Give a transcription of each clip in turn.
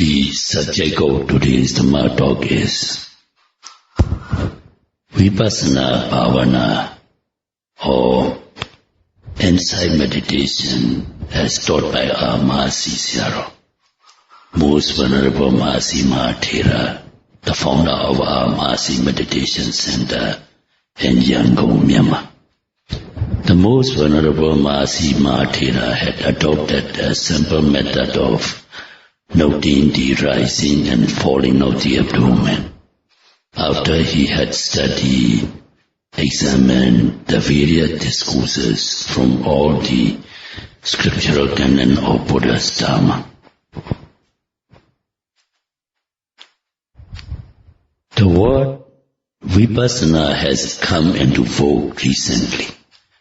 The subject of today's Dhamma talk is Vipassanā Bhavana, or insight meditation as taught by our Mahāsī Sayādaw, Most Venerable Mahāsī Mahathera, the founder of our Mahāsī Meditation Center in Yangon, Myanmar. The Most Venerable Mahāsī Mahathera had adopted a simple method of noting the rising and falling of the abdomen. After he had studied, examined the various discourses from all the scriptural canon of Buddha's Dharma. The word Vipassanā has come into vogue recently.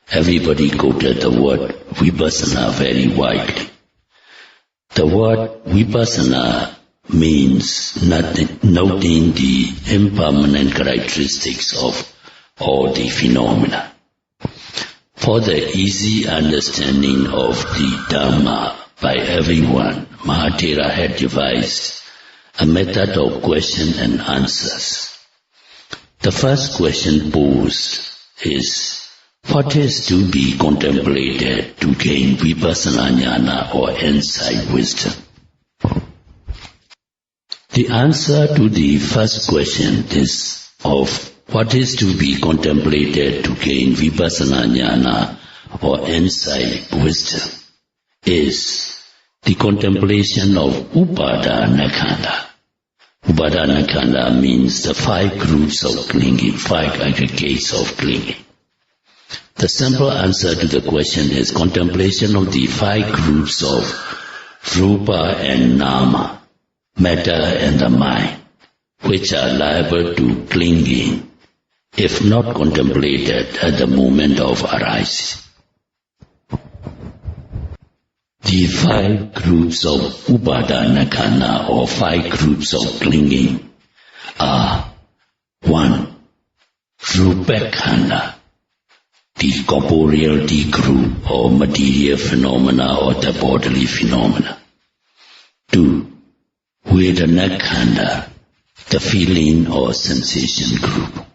Everybody quoted the word Vipassanā very widely. The word Vipassanā means noting the impermanent characteristics of all the phenomena. For the easy understanding of the Dhamma by everyone, Mahathera had devised a method of question and answers. The first question posed is, what is to be contemplated to gain Vipassanā jnana or insight wisdom? The answer to the first question is of what is to be contemplated to gain Vipassanā jnana or insight wisdom is the contemplation of Upadana Khanda. Upadana Khanda means the 5 groups of clinging, 5 aggregates of clinging. The simple answer to the question is contemplation of the 5 groups of Rupa and Nama, matter and the mind, which are liable to clinging if not contemplated at the moment of arising. The 5 groups of Upadana Khanda or 5 groups of clinging are 1. Rupa Khanda, the corporeality group or material phenomena or the bodily phenomena. 2. Vedana Khanda, the feeling or sensation group.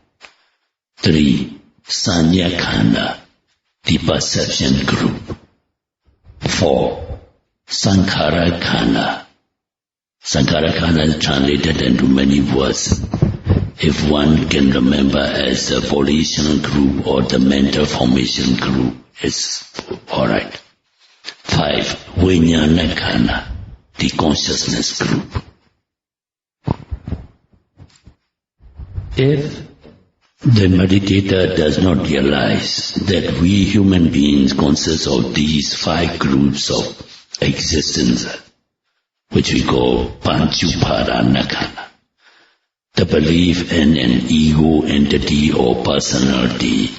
3. Sanya Khanda, the perception group. 4. Sankhara Khanda. Sankhara Khanda is translated into many words, if one can remember as the volitional group or the mental formation group, it's alright. 5. Vijnana Khanda, the consciousness group. If the meditator does not realize that we human beings consist of these 5 groups of existence, which we call Panchuparana Khanda, the belief in an ego entity or personality,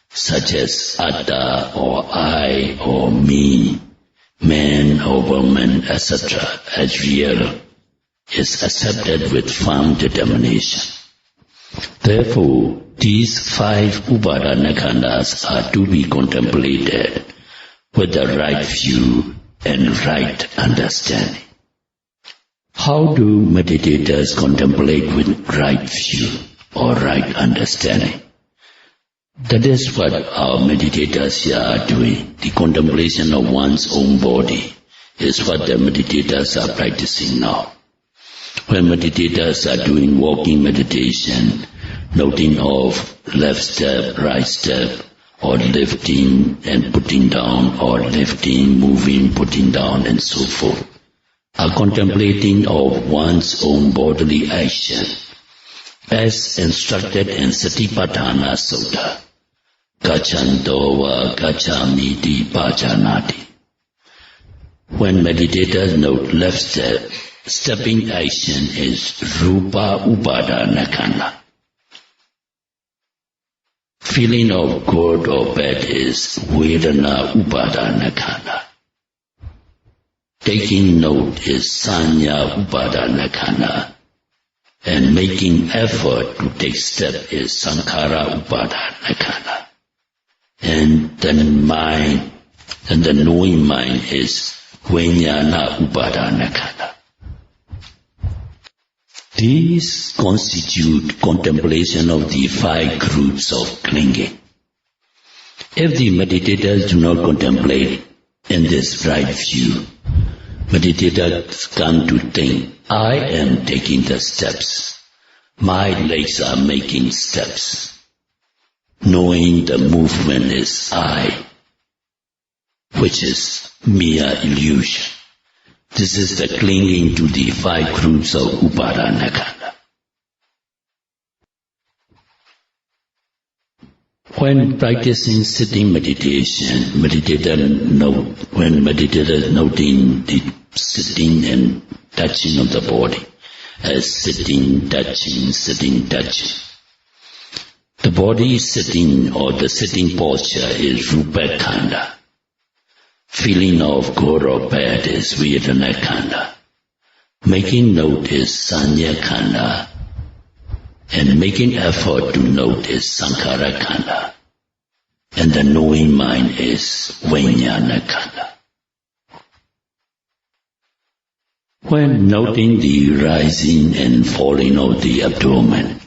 such as Atta or I or me, man or woman, etc., as real, is accepted with firm determination. Therefore, these 5 Upadana Khandas are to be contemplated with the right view and right understanding. How do meditators contemplate with right view or right understanding? That is what our meditators here are doing. The contemplation of one's own body is what the meditators are practicing now. When meditators are doing walking meditation, noting of left step, right step, or lifting and putting down, or lifting, moving, putting down, and so forth, are contemplating of one's own bodily action, as instructed in Satipatthana Sutta, Gachanto va gachamiti bhajanati. When meditators note left step, stepping action is Rupa Upadana Khanda. Feeling of good or bad is Vedana Upadana Khanda. Taking note is Sanya Upadana Khanda. And making effort to take step is Sankhara Upadana Khanda. And the knowing mind is Vijnana Upadana Khanda. These constitute contemplation of the 5 groups of clinging. If the meditators do not contemplate in this right view, meditators come to think, I am taking the steps, my legs are making steps, knowing the movement is I, which is mere illusion. This is the clinging to the 5 groups of upadana khanda. When practicing sitting meditation, when meditators noting the sitting and touching of the body as sitting, touching, the body sitting or the sitting posture is rupa khanda. Feeling of good or bad is vedana khanda. Making note is sanya khanda. And making effort to note is sankhara khanda. And the knowing mind is vijnana khanda. When noting the rising and falling of the abdomen,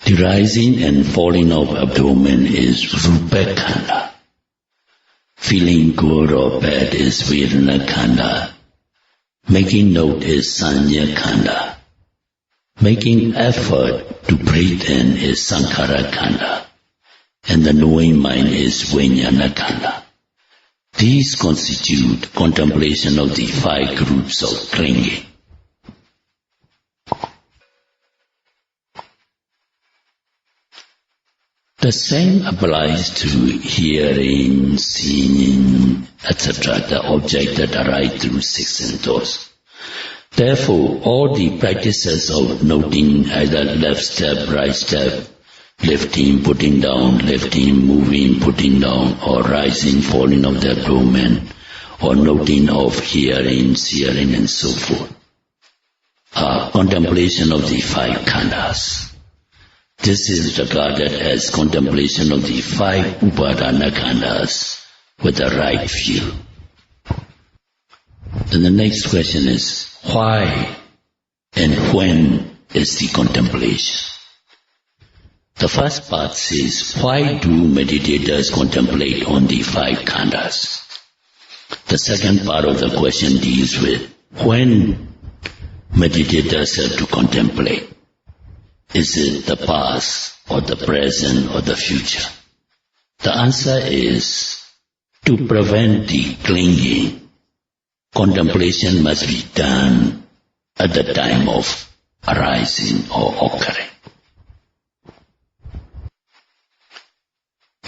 the rising and falling of abdomen is rupa khanda. Feeling good or bad is vedana khanda. Making note is sanya khanda. Making effort to breathe in is sankhara khanda. And the knowing mind is vijnana khanda. These constitute contemplation of the 5 groups of clinging. The same applies to hearing, seeing, etc., the object that arise through 6 senses. Therefore, all the practices of noting either left step, right step, lifting, putting down, lifting, moving, putting down, or rising, falling of the abdomen, or noting of hearing, seeing, and so forth, are contemplation of the 5 khandhas. This is regarded as contemplation of the 5 upadana khandhas with the right view. Then the next question is, why and when is the contemplation? The first part says, why do meditators contemplate on the 5 khandhas? The second part of the question deals with, when meditators have to contemplate. Is it the past or the present or the future? The answer is, to prevent the clinging, contemplation must be done at the time of arising or occurring.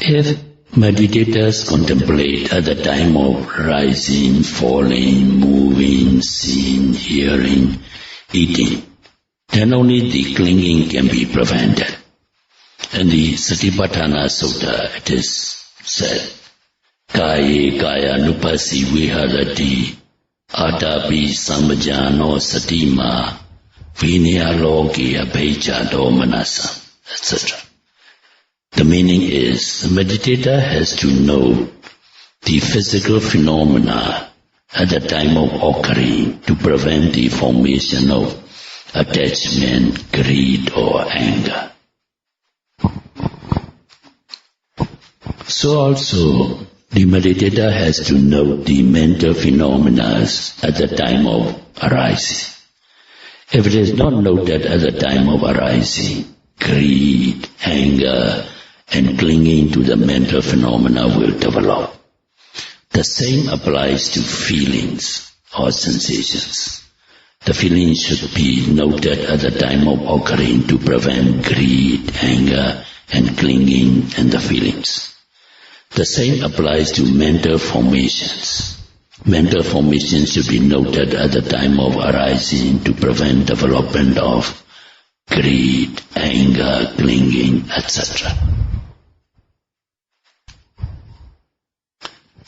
If meditators contemplate at the time of rising, falling, moving, seeing, hearing, eating, then only the clinging can be prevented. In the Satipatthana Sutta it is said, Kaye kaya nupasi viharati atapi samajano satima vinaya loki abhejado manasa, etc. The meaning is, the meditator has to know the physical phenomena at the time of occurring to prevent the formation of attachment, greed, or anger. So also, the meditator has to note the mental phenomena at the time of arising. If it is not noted at the time of arising, greed, anger, and clinging to the mental phenomena will develop. The same applies to feelings or sensations. The feelings should be noted at the time of occurring to prevent greed, anger, and clinging in the feelings. The same applies to mental formations. Mental formations should be noted at the time of arising to prevent development of greed, anger, clinging, etc.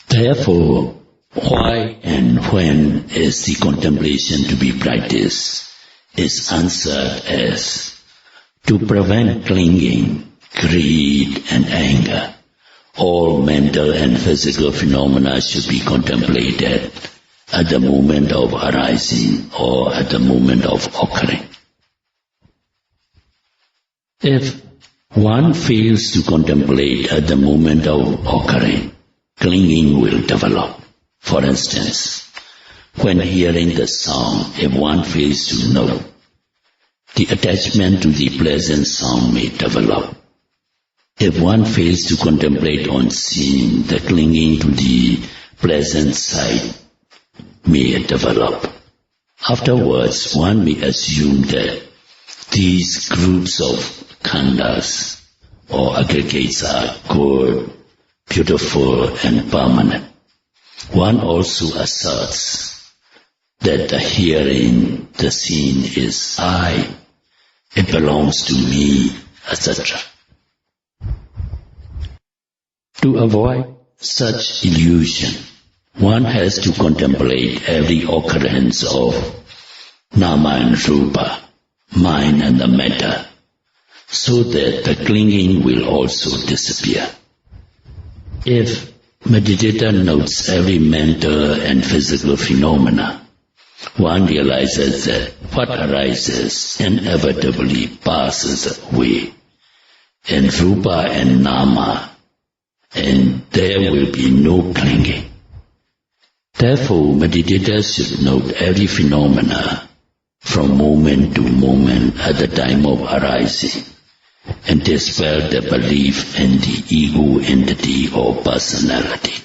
Therefore, why and when is the contemplation to be practiced is answered as, to prevent clinging, greed, and anger. All mental and physical phenomena should be contemplated at the moment of arising or at the moment of occurring. If one fails to contemplate at the moment of occurring, clinging will develop. For instance, when hearing the sound, if one fails to know, the attachment to the pleasant sound may develop. If one fails to contemplate on seeing, the clinging to the pleasant sight may develop. Afterwards, one may assume that these groups of khandhas or aggregates are good, beautiful, and permanent. One also asserts that the hearing, the seeing is I, it belongs to me, etc. To avoid such illusion, one has to contemplate every occurrence of nama and rupa, mind and the matter, so that the clinging will also disappear. If meditator notes every mental and physical phenomena, one realizes that what arises inevitably passes away, and rupa and nama, and there will be no clinging. Therefore, meditators should note every phenomena from moment to moment at the time of arising, and dispel the belief in the ego entity or personality.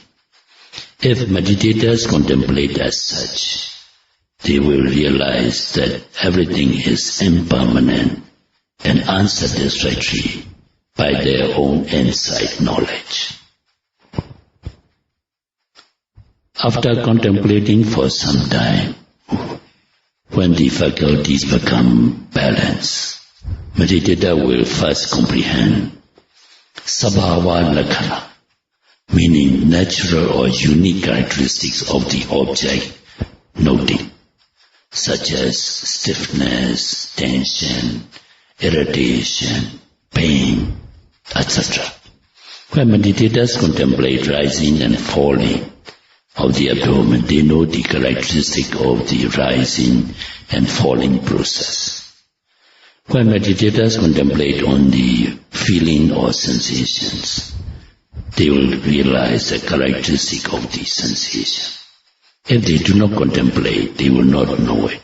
If meditators contemplate as such, they will realize that everything is impermanent and unsatisfactory by their own insight knowledge. After contemplating for some time, when the faculties become balanced, meditator will first comprehend sabhava lakkhana, meaning natural or unique characteristics of the object noting, such as stiffness, tension, irritation, pain, etc. When meditators contemplate rising and falling of the abdomen, they know the characteristic of the rising and falling process. When meditators contemplate on the feeling or sensations, they will realize the characteristic of the sensation. If they do not contemplate, they will not know it.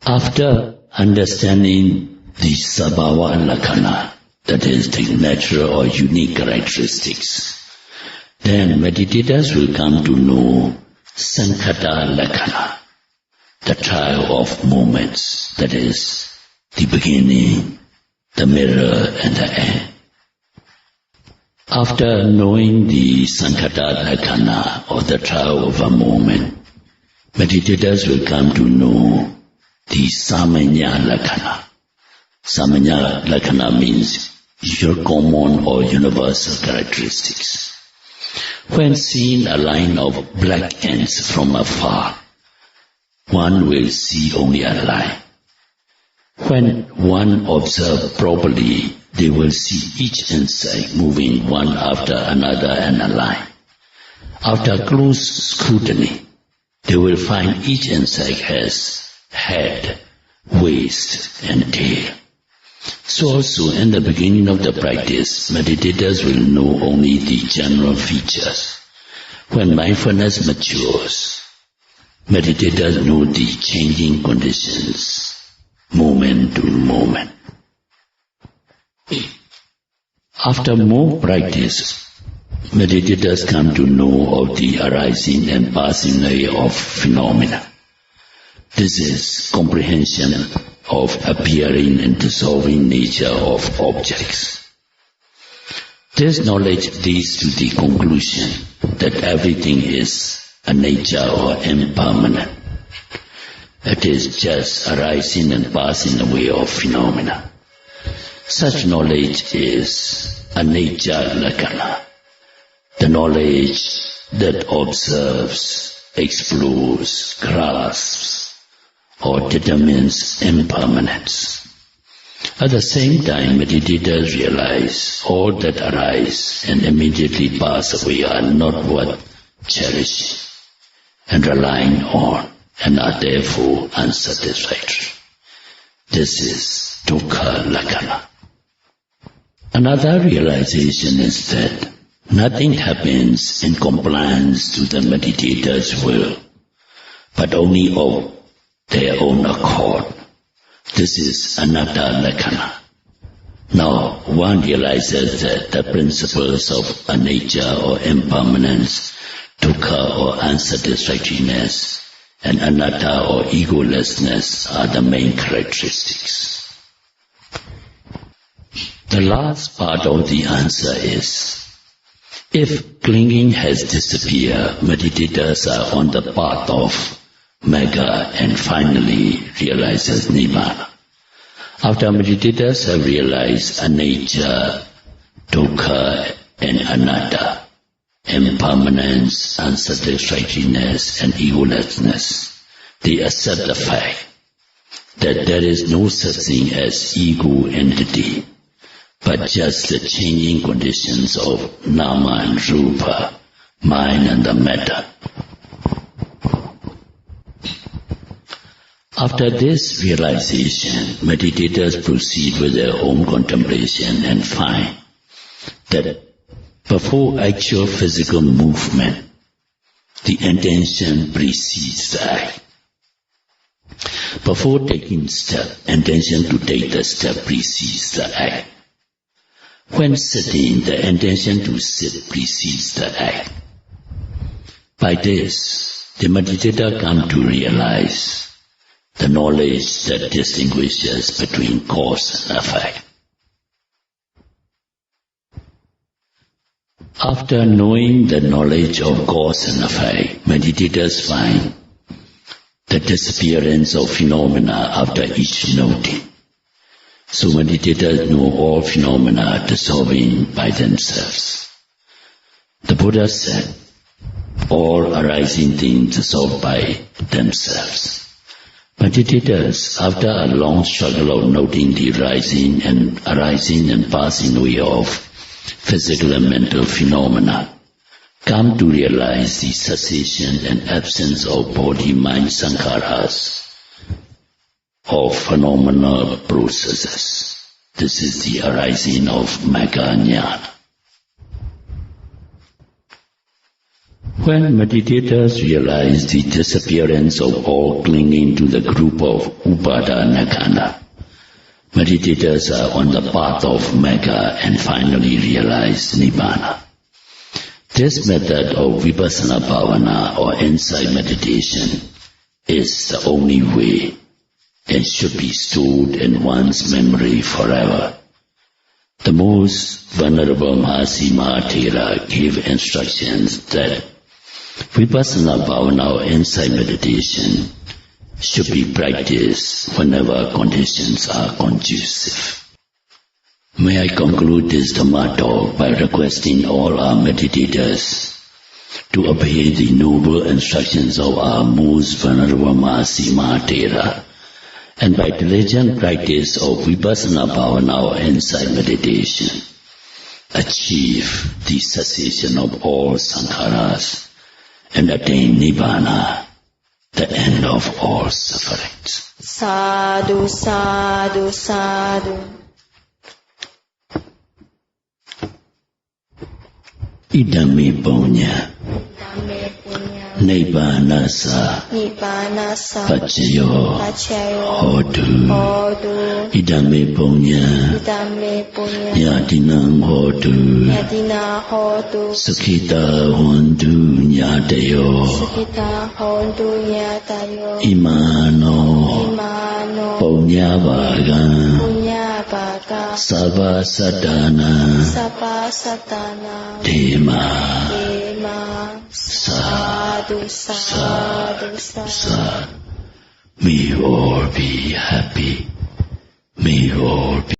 After understanding the sabhava lakkhana, that is the natural or unique characteristics, then meditators will come to know sankhata lakkhana, the trial of moments, that is the beginning, the middle, and the end. After knowing the sankhata lakkhana, or the trial of a moment, meditators will come to know the samanya lakkhana. Samanya lakkhana means your common or universal characteristics. When seeing a line of black ants from afar, one will see only a line. When one observes properly, they will see each insect moving one after another in a line. After close scrutiny, they will find each insect has head, waist, and tail. So also in the beginning of the practice, meditators will know only the general features. When mindfulness matures, meditators know the changing conditions, moment to moment. After more practice, meditators come to know of the arising and passing away of phenomena. This is comprehension of appearing and dissolving nature of objects. This knowledge leads to the conclusion that everything is a nature or impermanent. It is just arising and passing away of phenomena. Such knowledge is anicca lakkhana, the knowledge that observes, explores, grasps, or determines impermanence. At the same time, meditators realize all that arise and immediately pass away are not worth cherishing and relying on, and are therefore unsatisfactory. This is dukkha lakkhana. Another realization is that nothing happens in compliance to the meditator's will, but only of their own accord. This is anatta lakkhana. Now, one realizes that the principles of anicca or impermanence, dukkha or unsatisfactoriness, and anatta or egolessness are the main characteristics. The last part of the answer is, if clinging has disappeared, meditators are on the path of Magga and finally realizes Nibbana. After meditators have realized anicca, dukkha and anatta, impermanence, unsatisfactoriness and egolessness, they accept the fact that there is no such thing as ego entity, but just the changing conditions of nama and rupa, mind and the matter. After this realization, meditators proceed with their own contemplation and find that before actual physical movement, the intention precedes the act. Before taking step, intention to take the step precedes the act. When sitting, the intention to sit precedes the act. By this, the meditator comes to realize the knowledge that distinguishes between cause and effect. After knowing the knowledge of cause and effect, meditators find the disappearance of phenomena after each noting. So meditators know all phenomena dissolving by themselves. The Buddha said, all arising things dissolve by themselves. Meditators, after a long struggle of noting the arising and passing away of physical and mental phenomena, come to realize the cessation and absence of body-mind sankharas, of phenomenal processes. This is the arising of Magga Jnana. When meditators realize the disappearance of all clinging to the group of upadana khanda, meditators are on the path of Magga and finally realize Nibbana. This method of Vipassanā bhavana or insight meditation is the only way and should be stored in one's memory forever. The most venerable Mahāsī gave instructions that Vipassanā bhavana or insight meditation should be practiced whenever conditions are conducive. May I conclude this Dhamma talk by requesting all our meditators to obey the noble instructions of our most venerable Mahāsī and by diligent practice of Vipassanā bhavana or insight meditation, achieve the cessation of all sankharas and attain Nibbana, the end of all sufferings. Sadhu, sadhu, sadhu. Idami punya, Idame punya, Nibbanasa, Nibbanasa, Pacayo, Hodu, Hodu, Idame punya, Idame punya, Yadinam Hodu, Yadina Hodu, Sukhita Hondu Nyadayo, Sukita Hodu Yatayo, Imano, Imano, Punya Vaga, Punya Baga, Sava Sadana, Sapa Satana, Dema, Dema, Sadhu, Sadhu, Sadhu, Sadhu. May all be happy. May all be